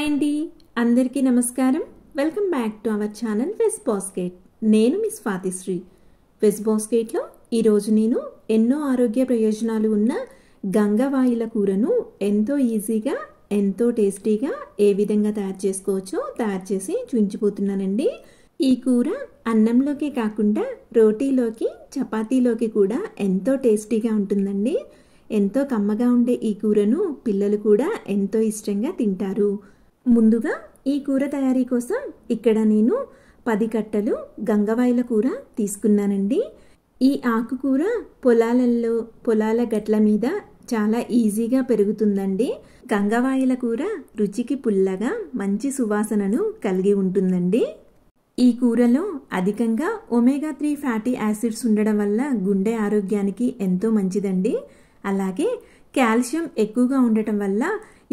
Hi అండి, అందరికీ నమస్కారం. Welcome back to our channel veg basket. నేను మీ స్వాతిశ్రీ. వెజ్ బాస్కెట్లో ఈరోజు నేను ఎన్నో ఆరోగ్య ప్రయోజనాలు ఉన్న గంగవాయిల కూరను ఎంతో ఈజీగా ఎంతో టేస్టీగా ఏ విధంగా తయారు చేసుకోవచ్చో తయారు చేసి చూపించిపోతున్నానండి. ఈ కూర అన్నంలోకే కాకుండా రోటీలోకి చపాతీలోకి కూడా ఎంతో టేస్టీగా ఉంటుందండి. ఎంతో కమ్మగా ఉండే ఈ కూరను పిల్లలు కూడా ఎంతో ఇష్టంగా తింటారు. ముందుగా ఈ కూర తయారీ కోసం ఇక్కడ నేను 10 కట్టలు గంగవాయిల కూర తీసుకున్నానండి. ఈ ఆకుకూర పొలాల గట్ల మీద చాలా ఈజీగా పెరుగుతుందండి. గంగవాయిల కూర రుచికి పుల్లగా మంచి సువాసనను కలిగి ఉంటుందండి. ఈ కూరలో అధికంగా ఒమేగా 3 ఫ్యాటీ యాసిడ్స్ ఉండడం వల్ల గుండె ఆరోగ్యానికి ఎంతో మంచిదండి. అలాగే కాల్షియం ఎక్కువగా ఉండటం వల్ల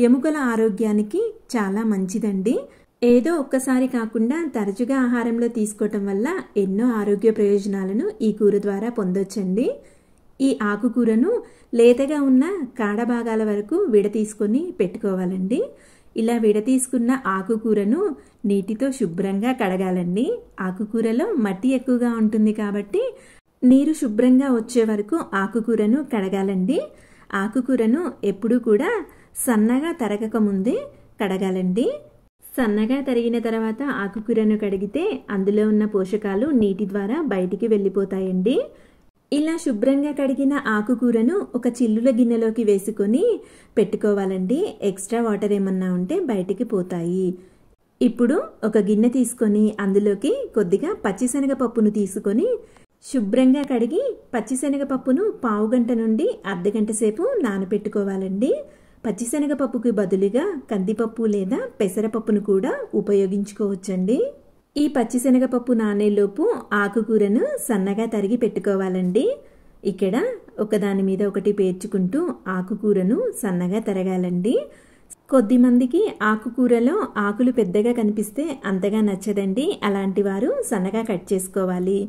ఎముకల ఆరోగ్యానికి చాలా మంచిదండి. ఏదో ఒక్కసారి కాకుండా తరచుగా ఆహారంలో తీసుకోవటం వల్ల ఎన్నో ఆరోగ్య ప్రయోజనాలను ఈ కూర ద్వారా పొందొచ్చండి. ఈ ఆకుకూరను లేతగా ఉన్న కాడ భాగాల వరకు విడతీసుకొని పెట్టుకోవాలండి. ఇలా విడతీసుకున్న ఆకుకూరను నీటితో శుభ్రంగా కడగాలండి. ఆకుకూరలో మట్టి ఎక్కువగా ఉంటుంది కాబట్టి నీరు శుభ్రంగా వచ్చే వరకు ఆకుకూరను కడగాలండి. ఆకుకూరను ఎప్పుడూ కూడా సన్నగా తరగక ముందే కడగాలండి. సన్నగా తరిగిన తర్వాత ఆకుకూరను కడిగితే అందులో ఉన్న పోషకాలు నీటి ద్వారా బయటికి వెళ్ళిపోతాయండి. ఇలా శుభ్రంగా కడిగిన ఆకుకూరను ఒక చిల్లుల గిన్నెలోకి వేసుకొని పెట్టుకోవాలండి. ఎక్స్ట్రా వాటర్ ఏమన్నా ఉంటే బయటికి పోతాయి. ఇప్పుడు ఒక గిన్నె తీసుకొని అందులోకి కొద్దిగా పచ్చిశనగపప్పును తీసుకొని శుభ్రంగా కడిగి పచ్చిశనగపప్పును పావు గంట నుండి అర్ధగంట సేపు నానబెట్టుకోవాలండి. పచ్చిశనగపప్పుకి బదులుగా కందిపప్పు లేదా పెసరపప్పును కూడా ఉపయోగించుకోవచ్చండి. ఈ పచ్చిశనగపప్పు నానేలోపు ఆకుకూరను సన్నగా తరిగి పెట్టుకోవాలండి. ఇక్కడ ఒకదాని మీద ఒకటి పేర్చుకుంటూ ఆకుకూరను సన్నగా తరగాలండి. కొద్దిమందికి ఆకుకూరలో ఆకులు పెద్దగా కనిపిస్తే అంతగా నచ్చదండి. అలాంటి వారు సన్నగా కట్ చేసుకోవాలి.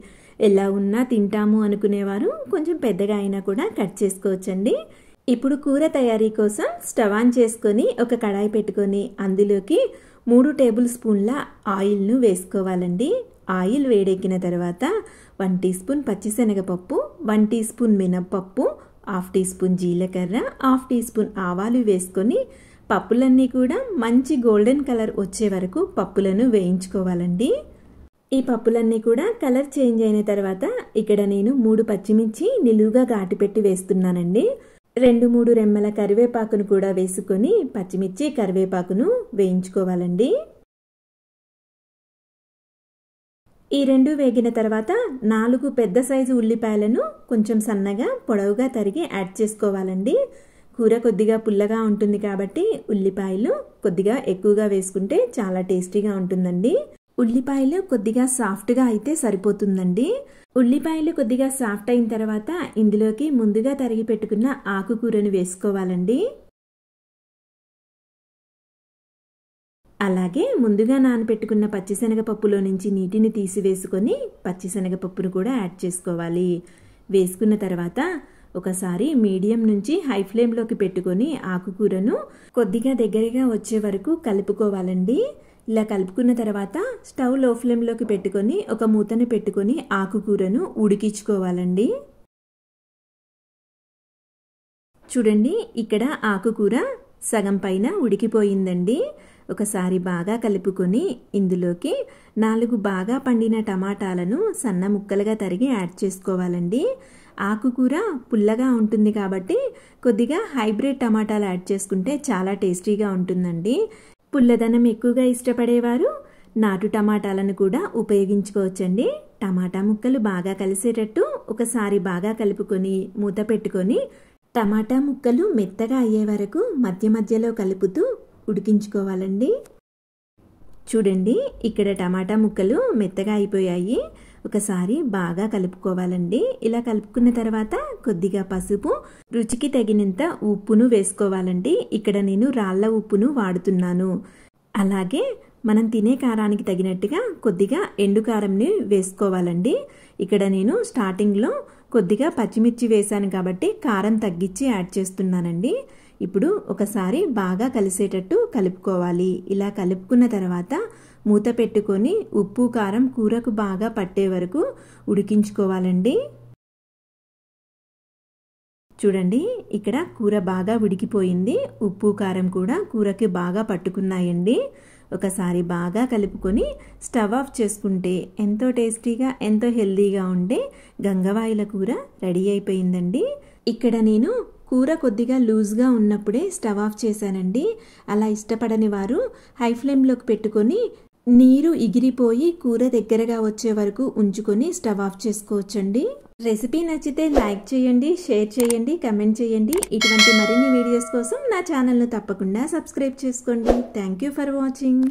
ఎలా ఉన్నా తింటాము అనుకునేవారు కొంచెం పెద్దగా అయినా కూడా కట్ చేసుకోవచ్చండి. ఇప్పుడు కూర తయారీ కోసం స్టవ్ ఆన్ చేసుకొని ఒక కడాయి పెట్టుకొని అందులోకి 3 టేబుల్ స్పూన్ల ఆయిల్ను వేసుకోవాలండి. ఆయిల్ వేడెక్కిన తర్వాత 1 టీ స్పూన్ పచ్చిశనగపప్పు, 1 టీ స్పూన్ మినప్పప్పు, 1/2 టీ స్పూన్ జీలకర్ర, 1/2 టీ స్పూన్ ఆవాలు వేసుకొని పప్పులన్నీ కూడా మంచి గోల్డెన్ కలర్ వచ్చే వరకు పప్పులను వేయించుకోవాలండి. ఈ పప్పులన్నీ కూడా కలర్ చేంజ్ అయిన తర్వాత ఇక్కడ నేను 3 పచ్చిమిర్చి నిలువుగా ఘాటు పెట్టి వేస్తున్నానండి. 2-3 రెమ్మల కరివేపాకును కూడా వేసుకొని పచ్చిమిర్చి కరివేపాకును వేయించుకోవాలండి. ఈ 2 వేగిన తర్వాత 4 పెద్ద సైజు ఉల్లిపాయలను కొంచెం సన్నగా పొడవుగా తరిగి యాడ్ చేసుకోవాలండి. కూర కొద్దిగా పుల్లగా ఉంటుంది కాబట్టి ఉల్లిపాయలు కొద్దిగా ఎక్కువగా వేసుకుంటే చాలా టేస్టీగా ఉంటుందండి. ఉల్లిపాయలు కొద్దిగా సాఫ్ట్గా అయితే సరిపోతుందండి. ఉల్లిపాయలు కొద్దిగా సాఫ్ట్ అయిన తర్వాత ఇందులోకి ముందుగా తరిగి పెట్టుకున్న ఆకుకూరను వేసుకోవాలండి. అలాగే ముందుగా నానబెట్టుకున్న పచ్చిశనగపప్పులో నుంచి నీటిని తీసివేసుకొని పచ్చిశనగపప్పును కూడా యాడ్ చేసుకోవాలి. వేసుకున్న తర్వాత ఒకసారి మీడియం నుంచి హై ఫ్లేమ్లోకి పెట్టుకొని ఆకుకూరను కొద్దిగా దగ్గరగా వచ్చే వరకు కలుపుకోవాలండి. ఇలా కలుపుకున్న తర్వాత స్టవ్ లో ఫ్లేమ్లోకి పెట్టుకొని ఒక మూతను పెట్టుకొని ఆకుకూరను ఉడికించుకోవాలండి. చూడండి, ఇక్కడ ఆకుకూర సగం పైన ఉడికిపోయిందండి. ఒకసారి బాగా కలుపుకొని ఇందులోకి 4 బాగా పండిన టమాటాలను సన్న ముక్కలుగా తరిగి యాడ్ చేసుకోవాలండి. ఆకుకూర పుల్లగా ఉంటుంది కాబట్టి కొద్దిగా హైబ్రిడ్ టమాటాలు యాడ్ చేసుకుంటే చాలా టేస్టీగా ఉంటుందండి. పుల్లదనం ఎక్కువగా ఇష్టపడేవారు నాటు టమాటాలను కూడా ఉపయోగించుకోవచ్చండి. టమాటా ముక్కలు బాగా కలిసేటట్టు ఒకసారి బాగా కలుపుకొని మూత పెట్టుకొని టమాటా ముక్కలు మెత్తగా అయ్యే వరకు మధ్య మధ్యలో కలుపుతూ ఉడికించుకోవాలండి. చూడండి, ఇక్కడ టమాటా ముక్కలు మెత్తగా అయిపోయాయి. ఒకసారి బాగా కలుపుకోవాలండి. ఇలా కలుపుకున్న తర్వాత కొద్దిగా పసుపు, రుచికి తగినంత ఉప్పును వేసుకోవాలండి. ఇక్కడ నేను రాళ్ళ ఉప్పును వాడుతున్నాను. అలాగే మనం తినే కారానికి తగినట్టుగా కొద్దిగా ఎండు కారంని వేసుకోవాలండి. ఇక్కడ నేను స్టార్టింగ్లో కొద్దిగా పచ్చిమిర్చి వేశాను కాబట్టి కారం తగ్గించి యాడ్ చేస్తున్నానండి. ఇప్పుడు ఒకసారి బాగా కలిసేటట్టు కలుపుకోవాలి. ఇలా కలుపుకున్న తర్వాత మూత పెట్టుకొని ఉప్పు కారం కూరకు బాగా పట్టే వరకు ఉడికించుకోవాలండి. చూడండి, ఇక్కడ కూర బాగా ఉడికిపోయింది. ఉప్పు కారం కూడా కూరకి బాగా పట్టుకున్నాయండి. ఒకసారి బాగా కలుపుకొని స్టవ్ ఆఫ్ చేసుకుంటే ఎంతో టేస్టీగా ఎంతో హెల్దీగా ఉండే గంగవాయిల కూర రెడీ అయిపోయిందండి. ఇక్కడ నేను కూర కొద్దిగా లూజ్గా ఉన్నప్పుడే స్టవ్ ఆఫ్ చేశానండి. అలా ఇష్టపడని వారు హై ఫ్లేమ్లోకి పెట్టుకొని నీరు ఎగిరిపోయి కూర దగ్గరగా వచ్చే వరకు ఉంచుకొని స్టవ్ ఆఫ్ చేసుకోవచ్చండి. రెసిపీ నచ్చితే లైక్ చేయండి, షేర్ చేయండి, కమెంట్ చేయండి. ఇటువంటి మరిన్ని వీడియోస్ కోసం నా ఛానల్ను తప్పకుండా సబ్స్క్రైబ్ చేసుకోండి. Thank you for watching.